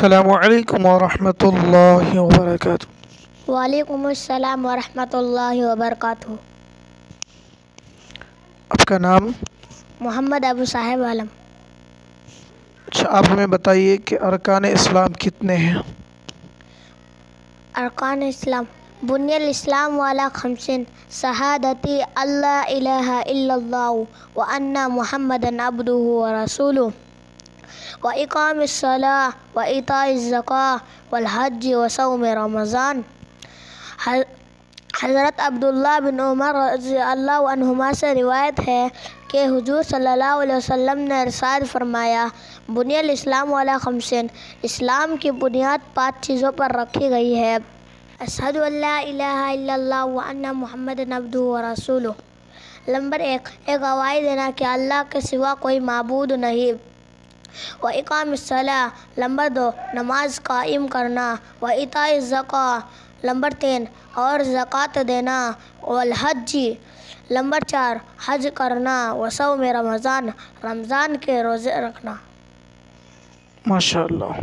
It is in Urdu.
السلام علیکم ورحمۃ اللہ وبرکاتہ۔ وعلیکم السلام ورحمۃ اللہ وبرکاتہ۔ آپ کا نام؟ محمد ابو صاحب عالم۔ اچھا، آپ ہمیں بتائیے کہ ارکان اسلام کتنے ہیں؟ ارکان اسلام: بنی الاسلام والا خمسین: شہادتی اللہ الہ الا اللہ وان محمد عبدہ ورسولہ واقام الصلاۃ وایتاء الزکوٰۃ والحج وصوم رمضان۔ حضرت عبداللہ بن عمر رضی اللہ عنہما سے روایت ہے کہ حضور صلی اللہ علیہ وسلم نے ارشاد فرمایا، بنی الاسلام والا خمسین، اسلام کی بنیاد 5 چیزوں پر رکھی گئی ہے: اشہد ان لا الہ الا اللہ وان محمد عبدہ ورسولہ۔ نمبر 1، یہ گواہی دینا کہ اللہ کے سوا کوئی معبود نہیں۔ وإقام الصلاۃ۔ نمبر 2، نماز قائم کرنا۔ وإیتاء الزکوٰۃ۔ نمبر 3، اور زکوٰۃ دینا۔ والحج۔ نمبر 4، حج کرنا۔ وصوم رمضان۔ رمضان کے روزے رکھنا۔ ماشاء اللہ۔